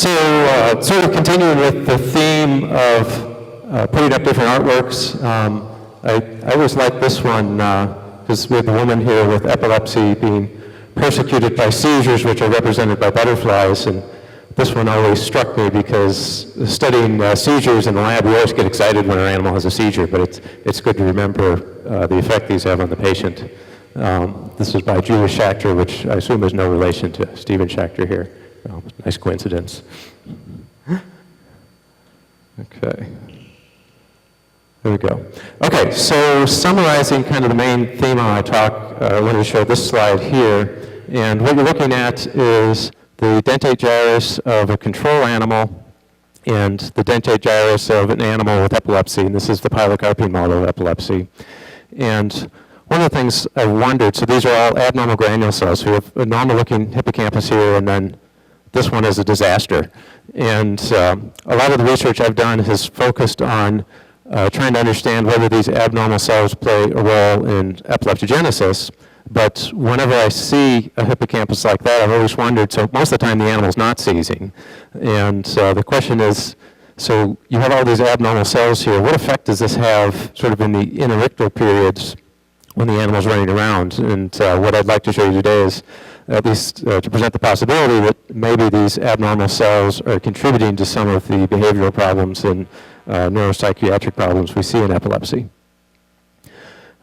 Sort of continuing with the theme of putting up different artworks, I always like this one because we have a woman here with epilepsy being persecuted by seizures, which are represented by butterflies, and this one always struck me because studying seizures in the lab, we always get excited when an animal has a seizure, but it's good to remember the effect these have on the patient. This is by Julia Schachter, which I assume is no relation to Stephen Schachter here. Nice coincidence. Okay. There we go. Okay, so summarizing kind of the main theme of my talk, I wanted to show this slide here. And what you're looking at is the dentate gyrus of a control animal and the dentate gyrus of an animal with epilepsy. And this is the pilocarpine model of epilepsy. And one of the things I wondered, so these are all abnormal granule cells. So we have a normal-looking hippocampus here, and then this one is a disaster. And a lot of the research I've done has focused on trying to understand whether these abnormal cells play a role in epileptogenesis. But whenever I see a hippocampus like that, I've always wondered, so most of the time the animal's not seizing. And the question is, so you have all these abnormal cells here, what effect does this have sort of in the interictal periods when the animal's running around? And what I'd like to show you today is at least to present the possibility that maybe these abnormal cells are contributing to some of the behavioral problems and neuropsychiatric problems we see in epilepsy.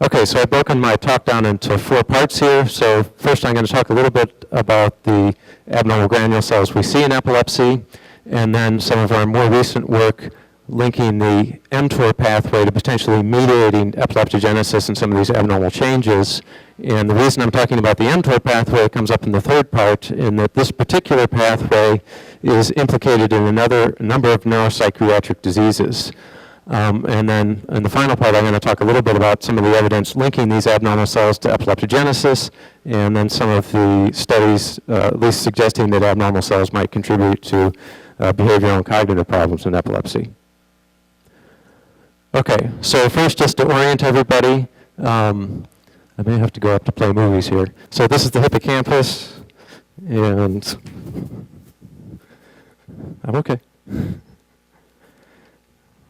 Okay, so I've broken my talk down into 4 parts here. So first I'm going to talk a little bit about the abnormal granule cells we see in epilepsy, and then some of our more recent work linking the mTOR pathway to potentially mediating epileptogenesis and some of these abnormal changes. And the reason I'm talking about the mTOR pathway comes up in the third part, in that this particular pathway is implicated in another number of neuropsychiatric diseases. And then in the final part, I'm going to talk a little bit about some of the evidence linking these abnormal cells to epileptogenesis, and then some of the studies at least suggesting that abnormal cells might contribute to behavioral and cognitive problems in epilepsy. Okay, so first, just to orient everybody, I may have to go up to play movies here. So this is the hippocampus, and I'm okay.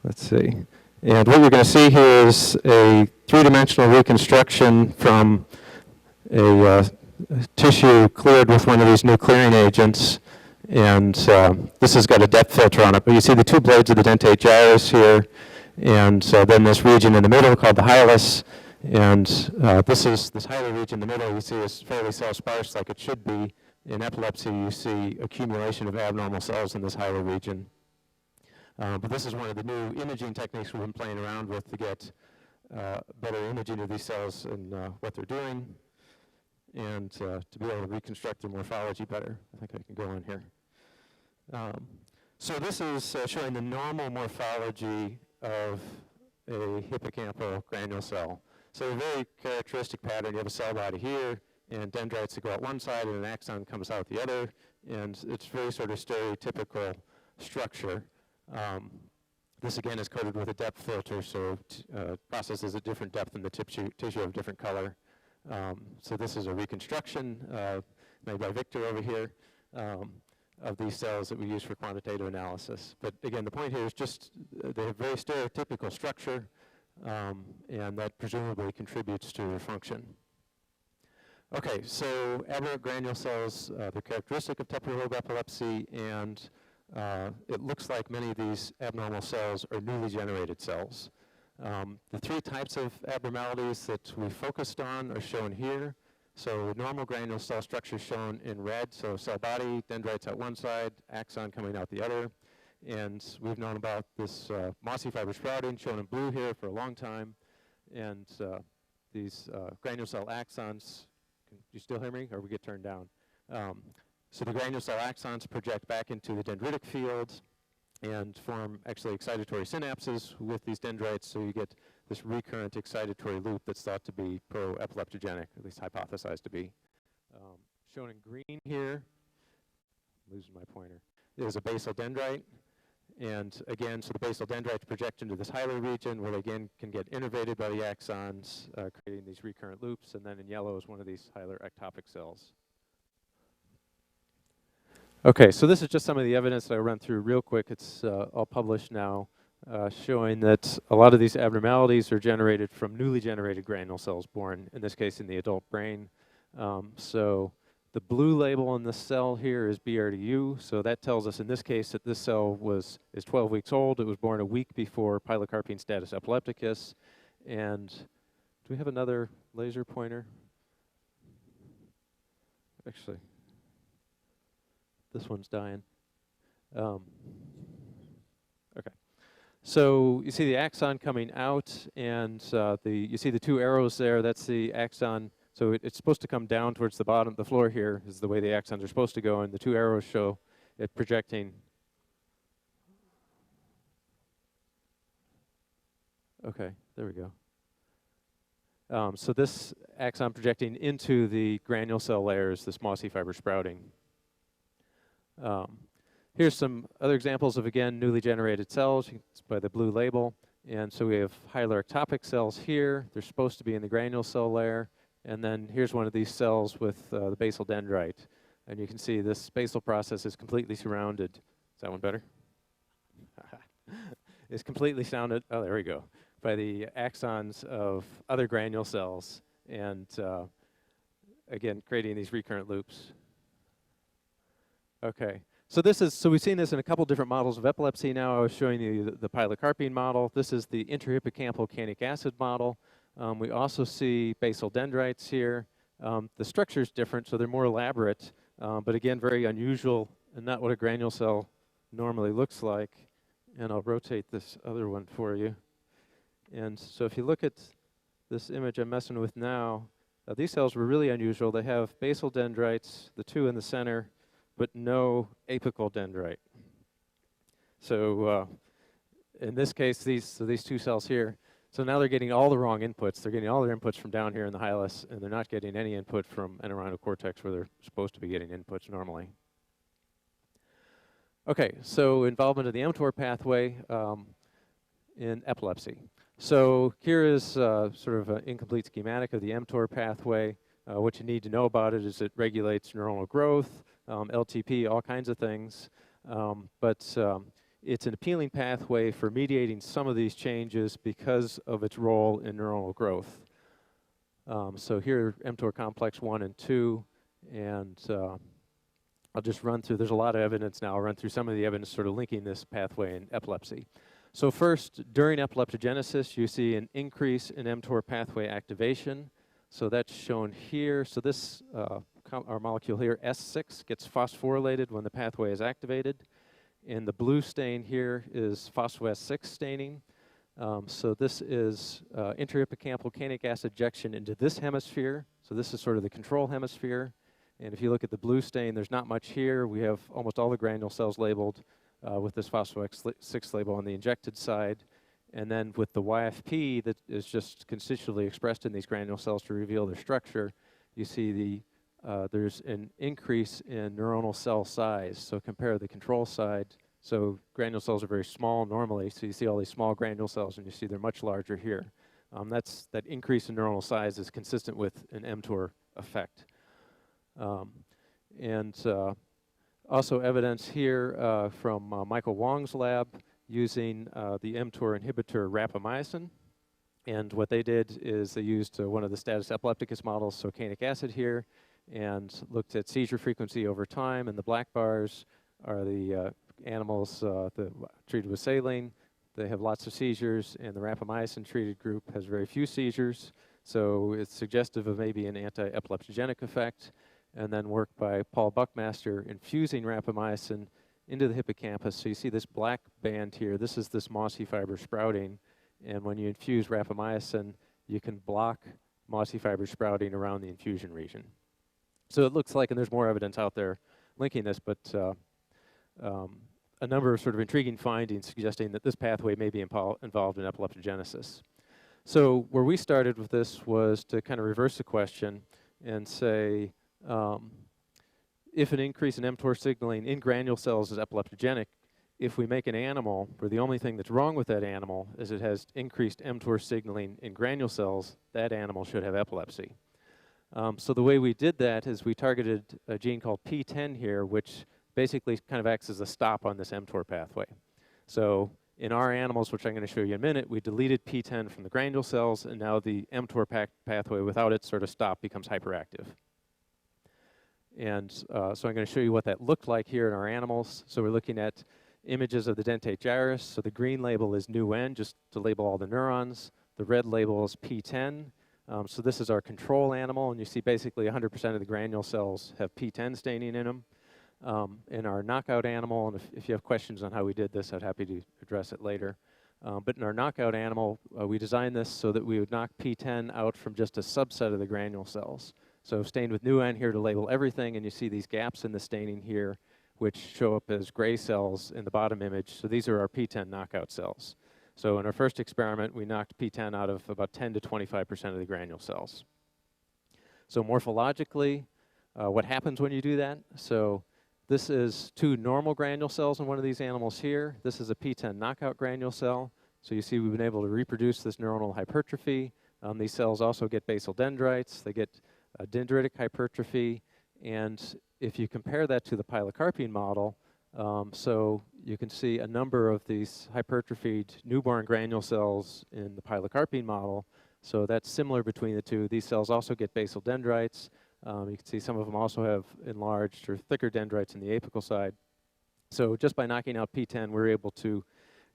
Let's see. And what you're going to see here is a 3-dimensional reconstruction from a tissue cleared with one of these new clearing agents. And this has got a depth filter on it. But you see the 2 blades of the dentate gyrus here. And then this region in the middle called the hilus. And this hilar region in the middle you see is fairly cell sparse like it should be. In epilepsy, you see accumulation of abnormal cells in this hilar region. But this is one of the new imaging techniques we've been playing around with to get better imaging of these cells and what they're doing, and to be able to reconstruct their morphology better. I think I can go on here. So this is showing the normal morphology of a hippocampal granule cell. So a very characteristic pattern. You have a cell body here, and dendrites that go out one side, and an axon comes out the other, and it's very sort of stereotypical structure. This again is coated with a depth filter, so processes at different depth in the tissue of different color. So this is a reconstruction made by Victor over here of these cells that we use for quantitative analysis. But again, the point here is just they have very stereotypical structure, and that presumably contributes to their function. Okay, so aberrant granule cells, they're characteristic of temporal lobe epilepsy, and it looks like many of these abnormal cells are newly generated cells. The 3 types of abnormalities that we focused on are shown here. So normal granule cell structure shown in red, so cell body, dendrites out one side, axon coming out the other. And we've known about this mossy fiber sprouting shown in blue here for a long time. And these granule cell axons, can you still hear me, or we get turned down? So the granule cell axons project back into the dendritic field and form actually excitatory synapses with these dendrites, so you get this recurrent excitatory loop that's thought to be pro-epileptogenic, at least hypothesized to be. Shown in green here, I'm losing my pointer, is a basal dendrite. And again, so the basal dendrites project into this hilar region where they again can get innervated by the axons, creating these recurrent loops. And then in yellow is one of these hilar ectopic cells. Okay, so this is just some of the evidence that I run through real quick. It's all published now, showing that a lot of these abnormalities are generated from newly generated granule cells born, in this case, in the adult brain. So the blue label on this cell here is BRDU, so that tells us in this case that this cell is 12 weeks old. It was born a week before pilocarpine status epilepticus. And do we have another laser pointer? Actually, this one's dying. Okay. So you see the axon coming out, and you see the two arrows there. That's the axon. So it's supposed to come down towards the bottom. The floor here is the way the axons are supposed to go, and the two arrows show it projecting. Okay, there we go. So this axon projecting into the granule cell layers, this mossy fiber sprouting. Here's some other examples of, again, newly generated cells by the blue label. And so we have hyaluroctopic cells here. They're supposed to be in the granule cell layer. And then here's one of these cells with the basal dendrite. And you can see this basal process is completely surrounded. Is that one better? It's completely surrounded, oh, there we go, by the axons of other granule cells. And again, creating these recurrent loops. Okay. So we've seen this in a couple different models of epilepsy now. I was showing you the pilocarpine model. This is the intrahippocampal canic acid model. We also see basal dendrites here. The structure is different, so they're more elaborate, but again, very unusual and not what a granule cell normally looks like. And I'll rotate this other one for you. And so if you look at this image I'm messing with now, these cells were really unusual. They have basal dendrites, the two in the center, but no apical dendrite. So in this case, these two cells here, so now they're getting all the wrong inputs. They're getting all their inputs from down here in the hilus, and they're not getting any input from entorhinal cortex where they're supposed to be getting inputs normally. Okay, so involvement of the mTOR pathway in epilepsy. So here is sort of an incomplete schematic of the mTOR pathway. What you need to know about it is it regulates neuronal growth, LTP, all kinds of things. But it's an appealing pathway for mediating some of these changes because of its role in neuronal growth. So here, mTOR complex 1 and 2, and I'll just run through, there's a lot of evidence now. I'll run through some of the evidence sort of linking this pathway in epilepsy. So first, during epileptogenesis, you see an increase in mTOR pathway activation. So that's shown here. So this, our molecule here, S6, gets phosphorylated when the pathway is activated. And the blue stain here is phospho-S6 staining. So this is intrahippocampal canic acid ejection into this hemisphere. So this is sort of the control hemisphere. And if you look at the blue stain, there's not much here. We have almost all the granule cells labeled with this phospho-S6 label on the injected side. And then with the YFP that is just constitutively expressed in these granule cells to reveal their structure, you see there's an increase in neuronal cell size. So compare the control side. So granule cells are very small normally, so you see all these small granule cells, and you see they're much larger here. That increase in neuronal size is consistent with an mTOR effect. Also evidence here from Michael Wong's lab using the mTOR inhibitor rapamycin. And what they did is they used one of the status epilepticus models, so canic acid here, and looked at seizure frequency over time. And the black bars are the animals treated with saline. They have lots of seizures, and the rapamycin treated group has very few seizures. So it's suggestive of maybe an anti-epileptogenic effect. And then work by Paul Buckmaster infusing rapamycin into the hippocampus. So you see this black band here. This is this mossy fiber sprouting. And when you infuse rapamycin, you can block mossy fiber sprouting around the infusion region. So it looks like, and there's more evidence out there linking this, but a number of sort of intriguing findings suggesting that this pathway may be involved in epileptogenesis. So where we started with this was to kind of reverse the question and say, if an increase in mTOR signaling in granule cells is epileptogenic, if we make an animal where the only thing that's wrong with that animal is it has increased mTOR signaling in granule cells, that animal should have epilepsy. So the way we did that is we targeted a gene called P10 here, which basically kind of acts as a stop on this mTOR pathway. So in our animals, which I'm going to show you in a minute, we deleted PTEN from the granule cells, and now the mTOR pathway without it sort of stop becomes hyperactive. And so I'm going to show you what that looked like here in our animals. So we're looking at images of the dentate gyrus. So the green label is nu-N, just to label all the neurons. The red label is PTEN. So this is our control animal, and you see basically 100% of the granule cells have PTEN staining in them. In our knockout animal, and if you have questions on how we did this, I'd happy to address it later. But in our knockout animal, we designed this so that we would knock PTEN out from just a subset of the granule cells. So stained with nu-N here to label everything, and you see these gaps in the staining here, which show up as gray cells in the bottom image. So these are our PTEN knockout cells. So in our first experiment, we knocked PTEN out of about 10 to 25% of the granule cells. So morphologically, what happens when you do that? So this is 2 normal granule cells in one of these animals here. This is a PTEN knockout granule cell. So you see we've been able to reproduce this neuronal hypertrophy. These cells also get basal dendrites. They get dendritic hypertrophy. And if you compare that to the pilocarpine model, so you can see a number of these hypertrophied newborn granule cells in the pilocarpine model. So that's similar between the two. These cells also get basal dendrites. You can see some of them also have enlarged or thicker dendrites in the apical side. So just by knocking out PTEN, we're able to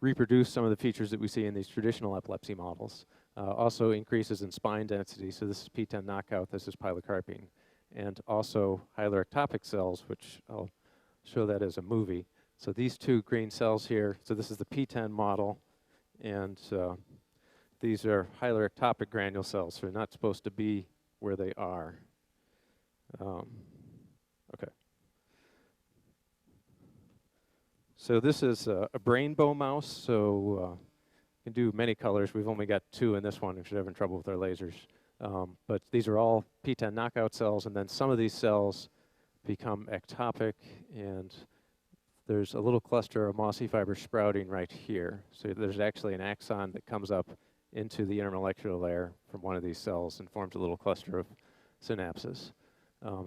reproduce some of the features that we see in these traditional epilepsy models. Also increases in spine density. So this is PTEN knockout, this is pilocarpine. And also hyalurictopic cells, which I'll show that as a movie. So these 2 green cells here, so this is the PTEN model, and these are hyalurictopic granule cells, so they're not supposed to be where they are. Okay. So this is a brainbow mouse, so you can do many colors. We've only got 2 in this one if you're having trouble with our lasers. But these are all PTEN knockout cells, and then some of these cells become ectopic, and there's a little cluster of mossy fiber sprouting right here. So there's actually an axon that comes up into the intermolecular layer from one of these cells and forms a little cluster of synapses.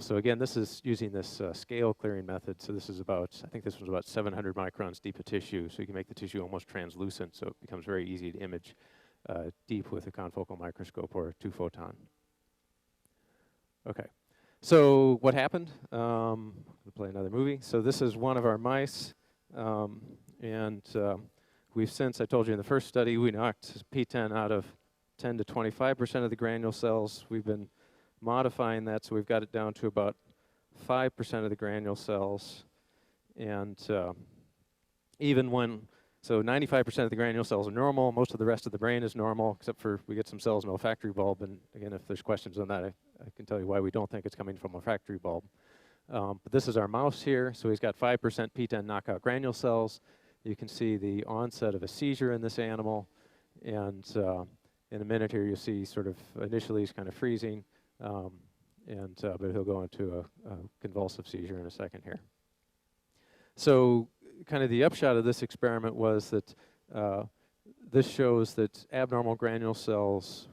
So again, this is using this scale clearing method. So this is about, I think this was about 700 microns deep of tissue. So you can make the tissue almost translucent, so it becomes very easy to image deep with a confocal microscope or a 2-photon. Okay. So what happened? We'll play another movie. So this is one of our mice. We've since, I told you in the first study, we knocked PTEN out of 10 to 25% of the granule cells. We've been modifying that, so we've got it down to about 5% of the granule cells. And even when, so 95% of the granule cells are normal, most of the rest of the brain is normal, except for we get some cells in the olfactory bulb. And again, if there's questions on that, I can tell you why we don't think it's coming from olfactory bulb. But this is our mouse here, so he's got 5% PTEN knockout granule cells. You can see the onset of a seizure in this animal, and in a minute here you'll see sort of initially he's kind of freezing, but he'll go into a convulsive seizure in a second here. So kind of the upshot of this experiment was that this shows that abnormal granule cells,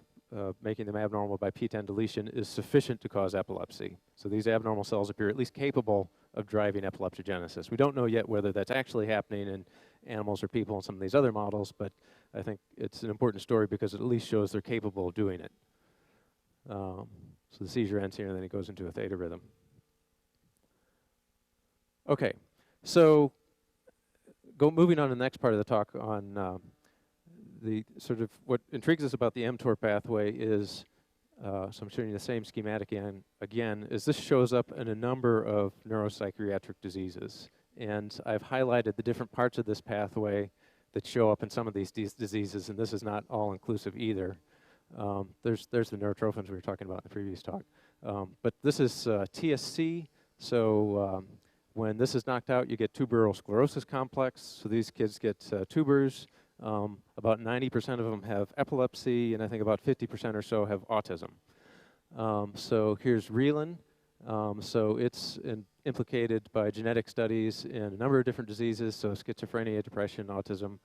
making them abnormal by PTEN deletion, is sufficient to cause epilepsy. So these abnormal cells appear at least capable of driving epileptogenesis. We don't know yet whether that's actually happening in animals or people in some of these other models, but I think it's an important story because it at least shows they're capable of doing it. So the seizure ends here, and then it goes into a theta rhythm. Okay, so moving on to the next part of the talk on the sort of what intrigues us about the mTOR pathway is, so I'm showing you the same schematic again, is this shows up in a number of neuropsychiatric diseases. And I've highlighted the different parts of this pathway that show up in some of these diseases, and this is not all inclusive either. There's the neurotrophins we were talking about in the previous talk. But this is TSC, so when this is knocked out, you get tuberous sclerosis complex. So these kids get tubers. About 90% of them have epilepsy, and I think about 50% or so have autism. So here's Reelin. So it's implicated by genetic studies in a number of different diseases, so schizophrenia, depression, autism.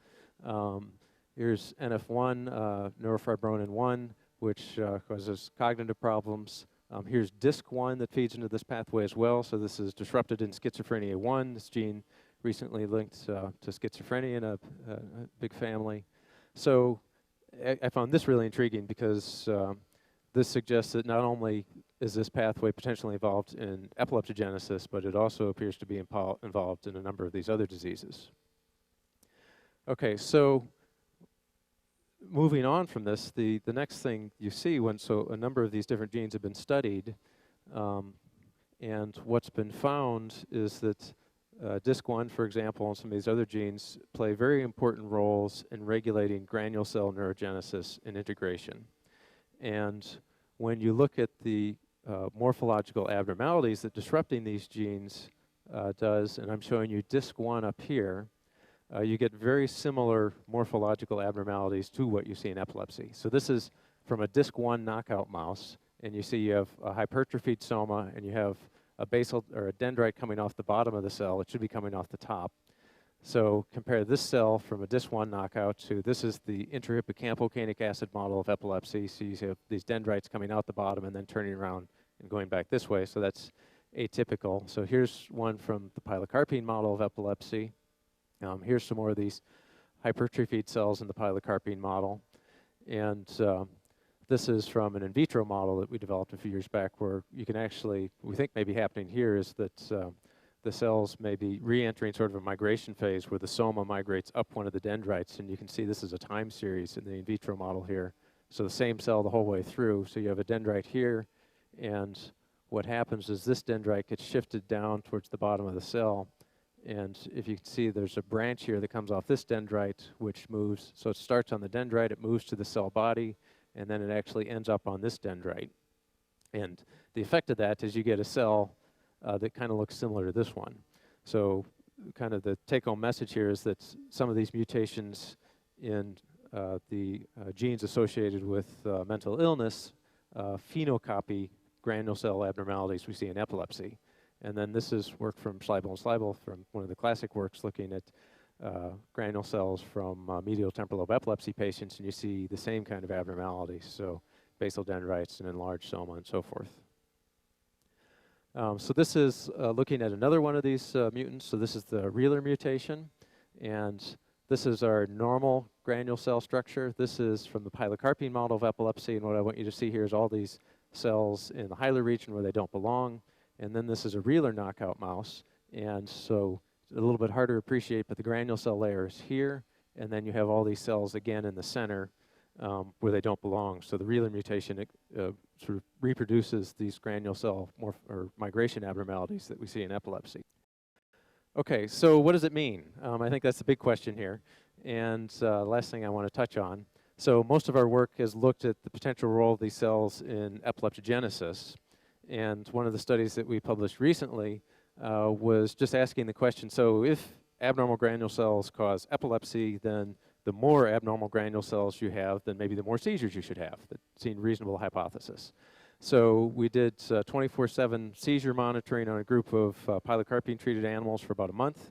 Here's NF1, neurofibronin 1, which causes cognitive problems. Here's DISC1 that feeds into this pathway as well. So this is disrupted in schizophrenia 1. This gene recently linked to schizophrenia in a big family. So I found this really intriguing because this suggests that not only is this pathway potentially involved in epileptogenesis, but it also appears to be involved in a number of these other diseases. Okay, so moving on from this, the next thing you see so a number of these different genes have been studied, and what's been found is that DISC1, for example, and some of these other genes play very important roles in regulating granule cell neurogenesis and integration. And when you look at the morphological abnormalities that disrupting these genes does, and I'm showing you DISC1 up here, you get very similar morphological abnormalities to what you see in epilepsy. So this is from a DISC1 knockout mouse, and you see you have a hypertrophied soma, and you have a basal or a dendrite coming off the bottom of the cell. It should be coming off the top. So compare this cell from a DISC1 knockout to this is the intrahippocampal canic acid model of epilepsy. So you have these dendrites coming out the bottom and then turning around and going back this way. So that's atypical. So here's one from the pilocarpine model of epilepsy. Here's some more of these hypertrophied cells in the pilocarpine model. And this is from an in vitro model that we developed a few years back where you can actually, we think may be happening here is that the cells may be re-entering sort of a migration phase where the soma migrates up one of the dendrites, and you can see this is a time series in the in vitro model here. So the same cell the whole way through. So you have a dendrite here, and what happens is this dendrite gets shifted down towards the bottom of the cell. And if you can see, there's a branch here that comes off this dendrite, which moves. So it starts on the dendrite, it moves to the cell body, and then it actually ends up on this dendrite. And the effect of that is you get a cell that kind of looks similar to this one. So kind of the take-home message here is that some of these mutations in the genes associated with mental illness phenocopy granule cell abnormalities we see in epilepsy. And then this is work from Schleibel and Schleibel from one of the classic works looking at granule cells from medial temporal lobe epilepsy patients, and you see the same kind of abnormalities, so basal dendrites and enlarged soma and so forth. So this is looking at another one of these mutants. So this is the Wheeler mutation, and this is our normal granule cell structure. This is from the pilocarpine model of epilepsy, and what I want you to see here is all these cells in the hilar region where they don't belong. And then this is a Wheeler knockout mouse, and so it's a little bit harder to appreciate, but the granule cell layer is here, and then you have all these cells again in the center where they don't belong. So the Wheeler mutation sort of reproduces these granule cell or migration abnormalities that we see in epilepsy. Okay, so what does it mean? I think that's the big question here, and last thing I want to touch on. So most of our work has looked at the potential role of these cells in epileptogenesis. And one of the studies that we published recently was just asking the question, so if abnormal granule cells cause epilepsy, then the more abnormal granule cells you have, then maybe the more seizures you should have. That seemed reasonable hypothesis. So we did 24/7 seizure monitoring on a group of pilocarpine-treated animals for about a month.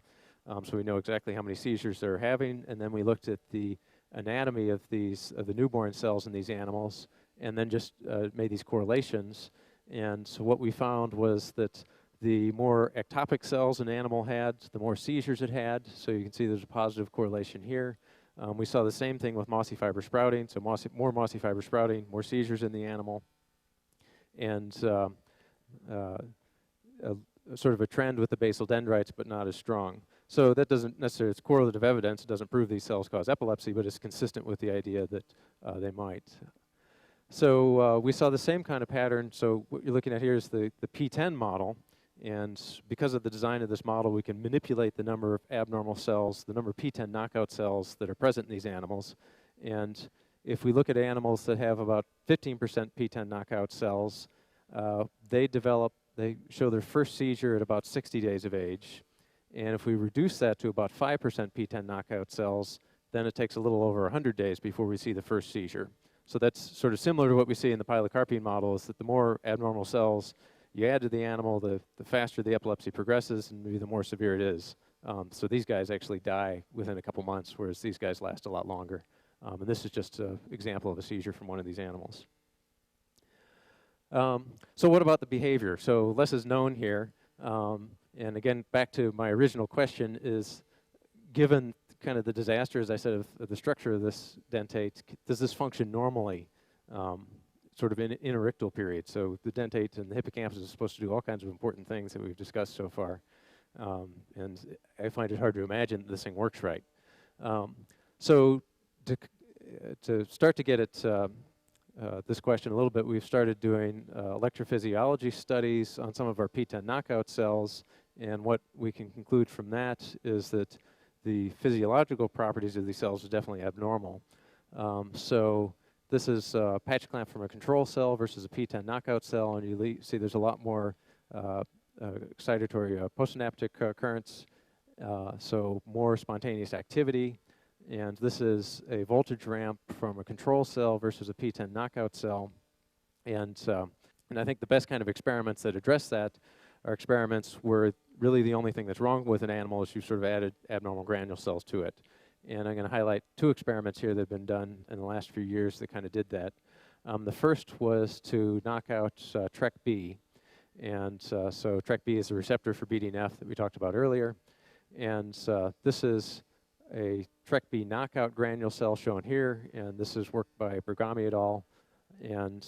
So we know exactly how many seizures they're having. And then we looked at the anatomy of the newborn cells in these animals, and then just made these correlations. And so what we found was that the more ectopic cells an animal had, the more seizures it had. So you can see there's a positive correlation here. We saw the same thing with mossy fiber sprouting. So more mossy fiber sprouting, more seizures in the animal. And sort of a trend with the basal dendrites, but not as strong. So that doesn't necessarily, it's correlative evidence. It doesn't prove these cells cause epilepsy, but it's consistent with the idea that they might. So we saw the same kind of pattern. So what you're looking at here is the P10 model. And because of the design of this model, we can manipulate the number of abnormal cells, the number of P10 knockout cells that are present in these animals. And if we look at animals that have about 15% P10 knockout cells, they show their first seizure at about 60 days of age. And if we reduce that to about 5% P10 knockout cells, then it takes a little over 100 days before we see the first seizure. So that's sort of similar to what we see in the pilocarpine model, is that the more abnormal cells you add to the animal, the faster the epilepsy progresses and maybe the more severe it is. So these guys actually die within a couple months, whereas these guys last a lot longer. And this is just an example of a seizure from one of these animals. So what about the behavior? So less is known here. And again, back to my original question is, given kind of the disaster, as I said, of the structure of this dentate, does this function normally, sort of in interictal period? So the dentate and the hippocampus is supposed to do all kinds of important things that we've discussed so far. And I find it hard to imagine this thing works right. So to start to get at this question a little bit, we've started doing electrophysiology studies on some of our PTEN knockout cells, and what we can conclude from that is that the physiological properties of these cells are definitely abnormal. So this is a patch clamp from a control cell versus a PTEN knockout cell, and you see there's a lot more excitatory postsynaptic currents, so more spontaneous activity. And this is a voltage ramp from a control cell versus a PTEN knockout cell. And I think the best kind of experiments that address that are experiments where really the only thing that's wrong with an animal is you sort of added abnormal granule cells to it. And I'm going to highlight two experiments here that have been done in the last few years that kind of did that. The first was to knock out TrkB. And so TrkB is a receptor for BDNF that we talked about earlier. And this is a TrkB knockout granule cell shown here, and this is work by Bergami et al. And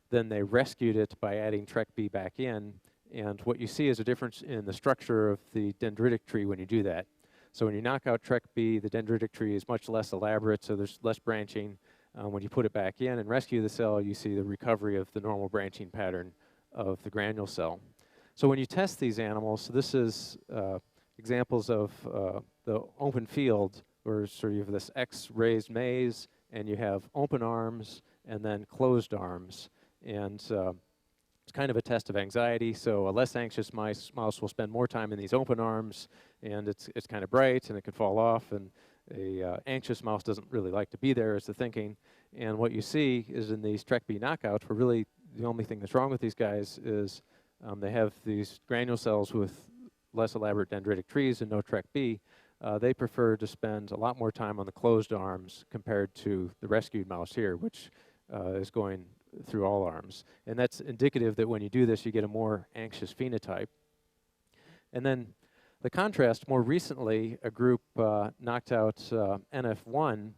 then they rescued it by adding TrkB back in, and what you see is a difference in the structure of the dendritic tree when you do that. So when you knock out TrkB, the dendritic tree is much less elaborate, so there's less branching. When you put it back in and rescue the cell, you see the recovery of the normal branching pattern of the granule cell. So when you test these animals, so this is examples of the open field, where sort of you have this X-raised maze, and you have open arms and then closed arms. And it's kind of a test of anxiety. So a less anxious mouse will spend more time in these open arms, and it's kind of bright, and it can fall off. And a anxious mouse doesn't really like to be there, is the thinking. And what you see is in these TrkB knockouts, where really the only thing that's wrong with these guys is they have these granule cells with less elaborate dendritic trees and no TrkB. They prefer to spend a lot more time on the closed arms compared to the rescued mouse here, which is going through all arms. And that's indicative that when you do this, you get a more anxious phenotype. And then the contrast, more recently, a group knocked out NF1,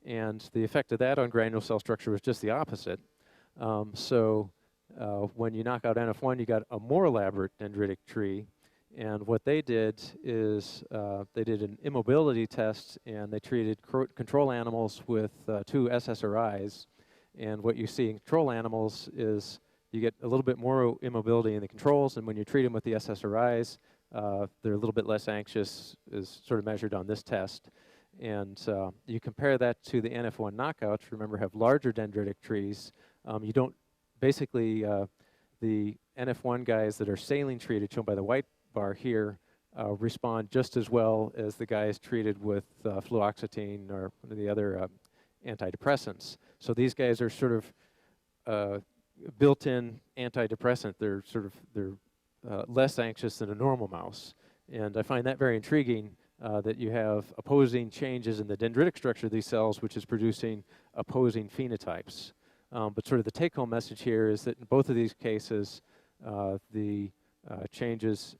and the effect of that on granule cell structure was just the opposite. When you knock out NF1, you got a more elaborate dendritic tree. And what they did is they did an immobility test, and they treated control animals with 2 SSRIs. And what you see in control animals is you get a little bit more immobility in the controls, and when you treat them with the SSRIs, they're a little bit less anxious, is sort of measured on this test. And you compare that to the NF1 knockouts, remember, have larger dendritic trees. You don't, basically, the NF1 guys that are saline treated, shown by the white bar here, respond just as well as the guys treated with fluoxetine or one of the other antidepressants. So these guys are sort of built-in antidepressant. They're less anxious than a normal mouse. And I find that very intriguing, that you have opposing changes in the dendritic structure of these cells, which is producing opposing phenotypes. But sort of the take-home message here is that in both of these cases, the changes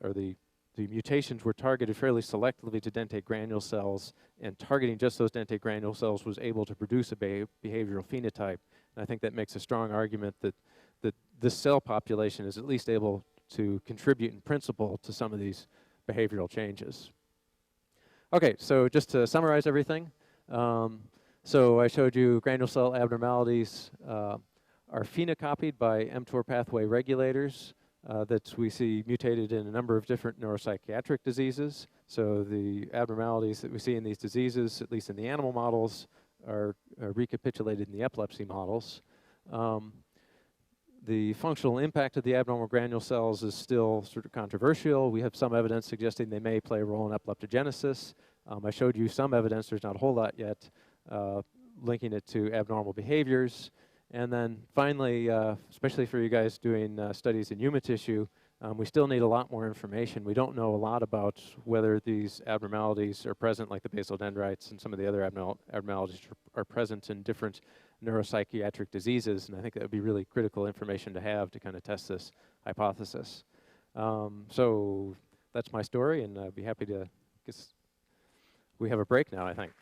or the mutations were targeted fairly selectively to dentate granule cells, and targeting just those dentate granule cells was able to produce a behavioral phenotype. And I think that makes a strong argument that this cell population is at least able to contribute in principle to some of these behavioral changes. Okay, so just to summarize everything, so I showed you granule cell abnormalities are phenocopied by mTOR pathway regulators that we see mutated in a number of different neuropsychiatric diseases. So the abnormalities that we see in these diseases, at least in the animal models, are recapitulated in the epilepsy models. The functional impact of the abnormal granule cells is still sort of controversial. We have some evidence suggesting they may play a role in epileptogenesis. I showed you some evidence, there's not a whole lot yet, linking it to abnormal behaviors. And then finally, especially for you guys doing studies in human tissue, We still need a lot more information. We don't know a lot about whether these abnormalities are present, like the basal dendrites and some of the other abnormalities are present in different neuropsychiatric diseases, and I think that would be really critical information to have to kind of test this hypothesis. So that's my story, and I'd be happy to, we have a break now, I think.